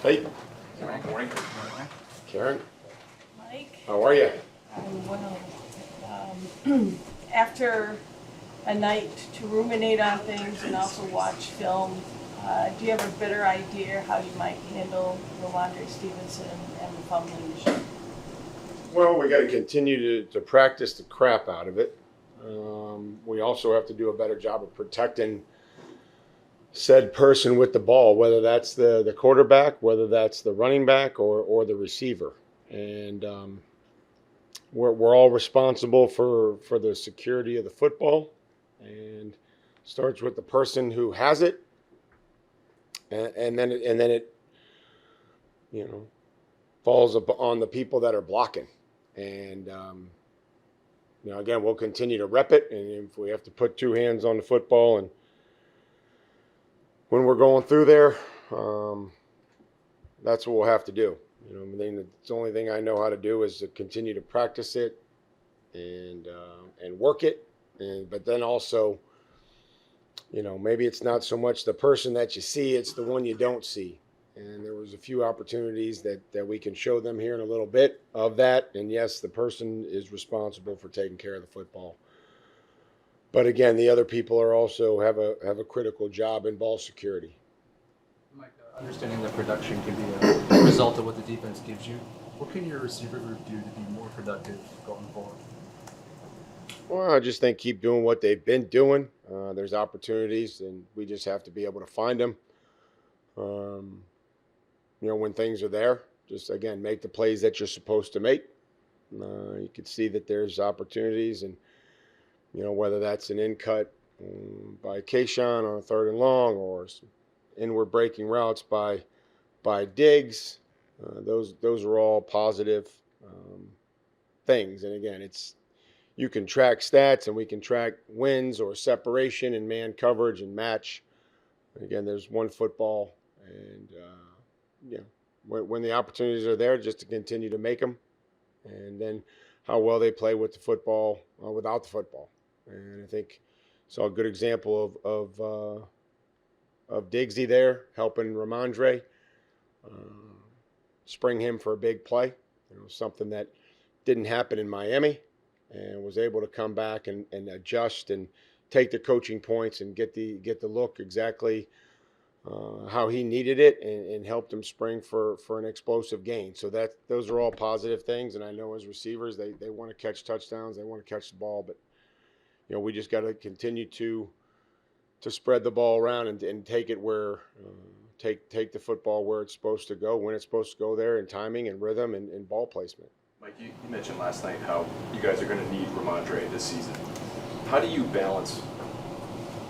Hey, Good morning. Karen, Mike, how are you? I'm well. After a night to ruminate on things and also watch film, do you have a better idea how you might handle Ramondre Stevenson and the fumbling issue? Well, we got to continue to practice the crap out of it. We also have to do a better job of protecting said person with the ball, whether that's the quarterback, whether that's the running back, or the receiver. And we're all responsible for the security of the football, and starts with the person who has it, and then it falls on the people that are blocking. And again, we'll continue to rep it, and if we have to put two hands on the football, and when we're going through there, that's what we'll have to do. I mean, the only thing I know how to do is to continue to practice it and work it, but then also, maybe it's not so much the person that you see, it's the one you don't see. And there was a few opportunities that we can show them here in a little bit of that. And yes, the person is responsible for taking care of the football. But again, the other people are also have a critical job in ball security. Mike, understanding that production can be a result of what the defense gives you, what can your receiver group do to be more productive going forward? Well, I just think keep doing what they've been doing. There's opportunities, and we just have to be able to find them. When things are there, just again make the plays that you're supposed to make. You can see that there's opportunities, and whether that's an in cut by Kayshawn on a 3rd and long, or inward breaking routes by Diggs, those are all positive things. And again, you can track stats, and we can track wins or separation and man coverage and match. Again, there's one football, and when the opportunities are there, just to continue to make them, and then how well they play with the football without the football. And I think saw a good example of Diggsy there helping Ramondre, spring him for a big play. Something that didn't happen in Miami, and was able to come back and adjust and take the coaching points and get the look exactly how he needed it, and helped him spring for an explosive gain. So those are all positive things. And I know as receivers, they want to catch touchdowns, they want to catch the ball, but we just got to continue to spread the ball around and take it where take the football where it's supposed to go, when it's supposed to go there, and timing and rhythm and ball placement. Mike, you mentioned last night how you guys are going to need Ramondre this season. How do you balance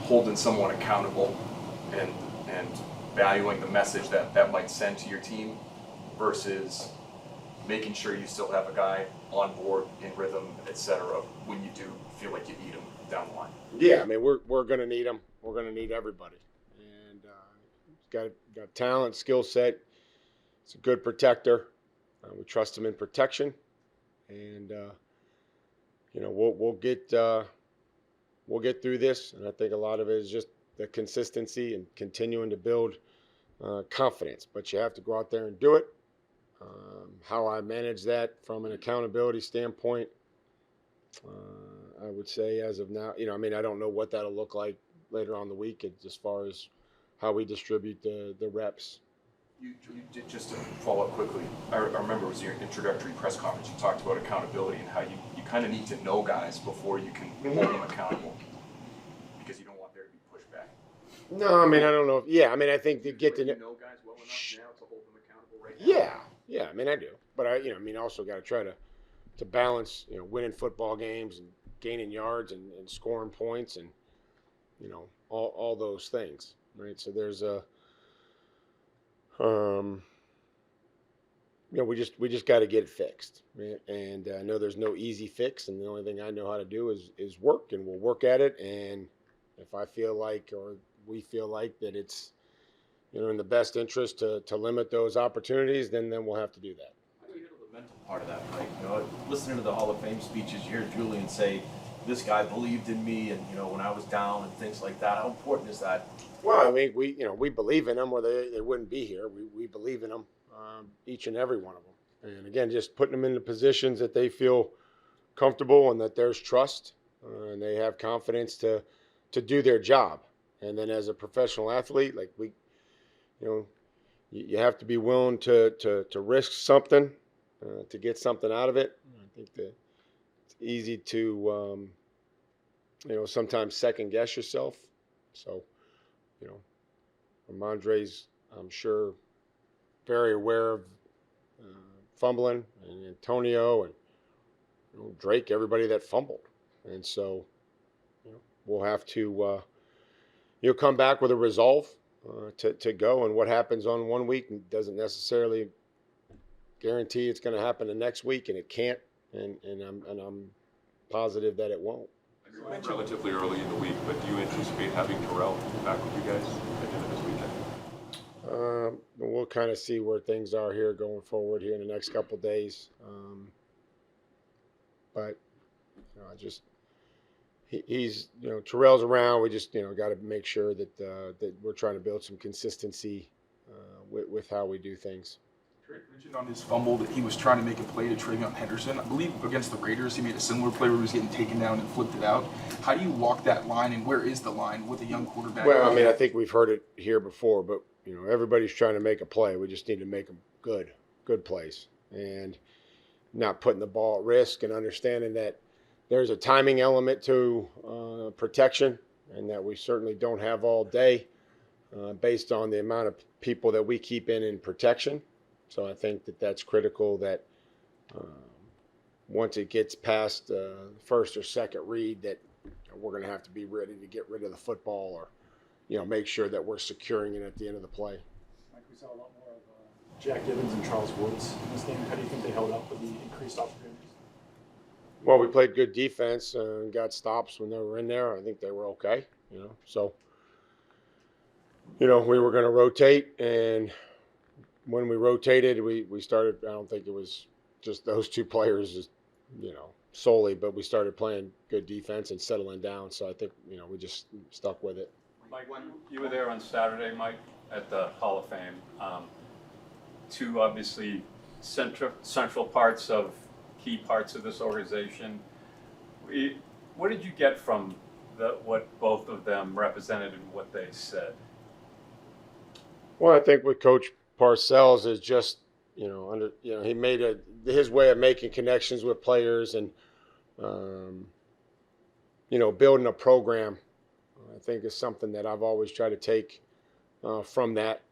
holding someone accountable and valuing the message that might send to your team versus making sure you still have a guy on board in rhythm, etc., when you do feel like you need him down the line? Yeah, I mean, we're going to need him. We're going to need everybody. And got talent, skill set. It's a good protector. We trust him in protection, and we'll get through this. And I think a lot of it is just the consistency and continuing to build confidence. But you have to go out there and do it. How I manage that from an accountability standpoint, I would say as of now, I don't know what that'll look like later on the week as far as how we distribute the reps. You did, just to follow up quickly, I remember it was your introductory press conference. You talked about accountability and how you kind of need to know guys before you can hold them accountable, because you don't want there to be pushback. No, I don't know. I think to get to know guys well enough now to hold them accountable right now. Yeah, I do. But I also got to try to balance, winning football games and gaining yards and scoring points and, all those things, right? So there's we just got to get it fixed, right? And I know there's no easy fix, and the only thing I know how to do is work, and we'll work at it. And if I feel like, or we feel like that it's, in the best interest to limit those opportunities, then we'll have to do that. How do you handle the mental part of that, Mike? Listening to the Hall of Fame speeches, you hear Julian say, this guy believed in me, and when I was down and things like that. How important is that? Well, I mean, we believe in them, or they wouldn't be here. We believe in them, each and every one of them. And again, just putting them in the positions that they feel comfortable and that there's trust, and they have confidence to do their job. And then as a professional athlete, like you have to be willing to risk something to get something out of it. I think that it's easy to sometimes second guess yourself. So Ramondre's, I'm sure, very aware of fumbling, and Antonio and Drake, everybody that fumbled, and so we'll have to come back with a resolve to go. And what happens on one week doesn't necessarily guarantee it's going to happen the next week, and it can't. And I'm positive that it won't. It's relatively early in the week, but do you anticipate having Terrell back with you guys at the end of this weekend? We'll kind of see where things are here going forward here in the next couple of days. But he's Terrell's around. We just got to make sure that we're trying to build some consistency with how we do things. Drake mentioned on his fumble that he was trying to make a play to Travion Henderson. I believe against the Raiders he made a similar play where he was getting taken down and flipped it out. How do you walk that line, and where is the line with a young quarterback? Well, I mean, I think we've heard it here before, but everybody's trying to make a play. We just need to make them good plays, and not putting the ball at risk, and understanding that there's a timing element to protection, and that we certainly don't have all day based on the amount of people that we keep in protection. So I think that's critical, that once it gets past the first or second read, that we're going to have to be ready to get rid of the football, or make sure that we're securing it at the end of the play. Mike, we saw a lot more of Jack Gibbons and Charles Woods in this game. How do you think they held up with the increased opportunities? Well, we played good defense and got stops when they were in there. I think they were okay, So, we were going to rotate, and when we rotated, we started. I don't think it was just those two players, solely, but we started playing good defense and settling down. So I think we just stuck with it. Mike, when you were there on Saturday, Mike, at the Hall of Fame, two obviously central parts of key parts of this organization. What did you get from what both of them represented and what they said? Well, I think with Coach Parcells is just he made his way of making connections with players, and building a program. I think is something that I've always tried to take from that.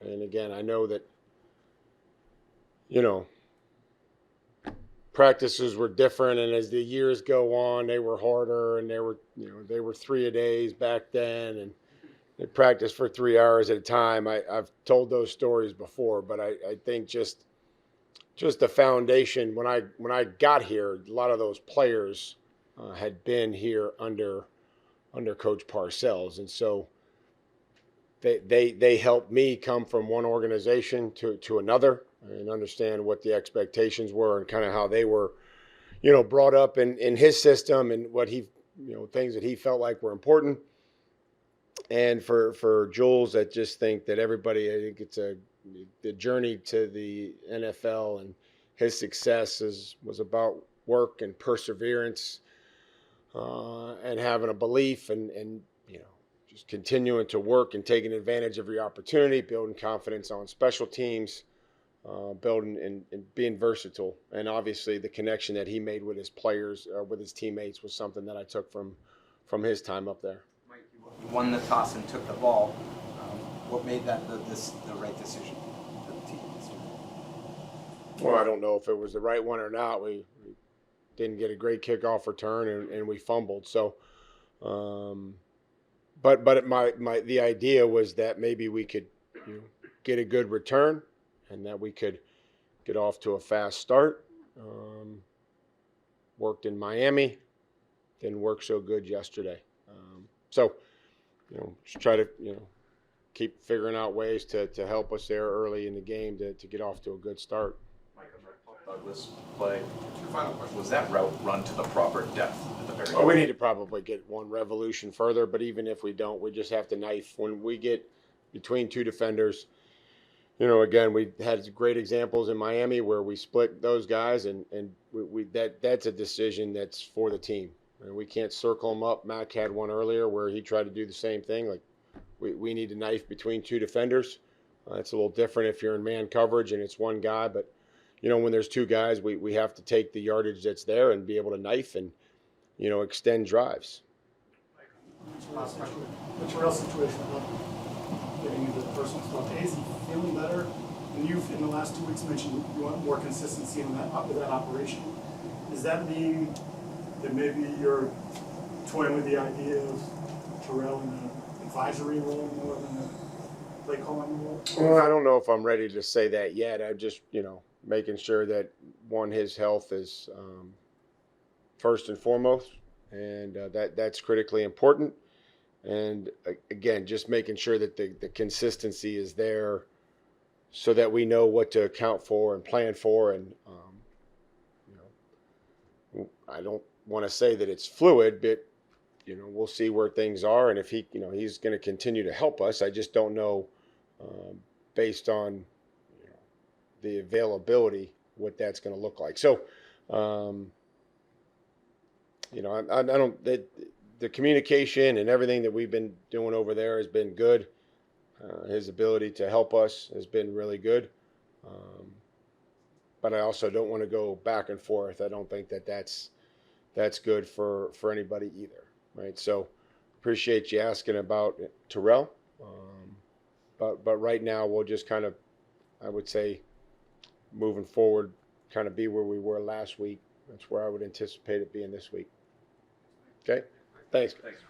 And again, I know that practices were different, and as the years go on, they were harder, and they were 3-a-days back then, and they practiced for 3 hours at a time. I've told those stories before, but I think just the foundation, when I got here, a lot of those players had been here under Coach Parcells, and so they helped me come from one organization to another, and understand what the expectations were, and kind of how they were brought up in his system, and what he things that he felt like were important. And for Jules, I just think that everybody, I think it's the journey to the NFL, and his success was about work and perseverance, and having a belief, and just continuing to work and taking advantage of your opportunity, building confidence on special teams, building and being versatile. And obviously the connection that he made with his players, with his teammates, was something that I took from his time up there. Mike, you won the toss and took the ball. What made that the right decision for the team this year? Well, I don't know if it was the right one or not. We didn't get a great kickoff return, and we fumbled. So, but the idea was that maybe we could get a good return, and that we could get off to a fast start. Worked in Miami, didn't work so good yesterday. So, just try to keep figuring out ways to help us there early in the game to get off to a good start. Douglas play. Final question. Was that route run to the proper depth at the very Well, we end? need to probably get one revolution further, but even if we don't, we just have to knife. When we get between two defenders, again, we had great examples in Miami where we split those guys, and that's a decision that's for the team. And we can't circle them up. Mac had one earlier where he tried to do the same thing. Like we need to knife between two defenders. It's a little different if you're in man coverage and it's one guy, but when there's two guys, we have to take the yardage that's there and be able to knife and extend drives. The Terrell situation, getting into the personal stuff. Is he feeling better? And you've, in the last 2 weeks, mentioned you want more consistency in that operation. Does that mean that maybe you're toying with the idea of Terrell in an advisory role more than a play calling role? Well, I don't know if I'm ready to say that yet. I'm just, making sure that his health is first and foremost, and that's critically important. And again, just making sure that the consistency is there, so that we know what to account for and plan for. And I don't want to say that it's fluid, but we'll see where things are, and if he's going to continue to help us. I just don't know, based on the availability, what that's going to look like. So, I don't. The communication and everything that we've been doing over there has been good. His ability to help us has been really good. But I also don't want to go back and forth. I don't think that's good for anybody either, right? So, appreciate you asking about Terrell. But right now we'll just kind of, I would say, moving forward, kind of be where we were last week. That's where I would anticipate it being this week. Okay? Thanks. Thanks.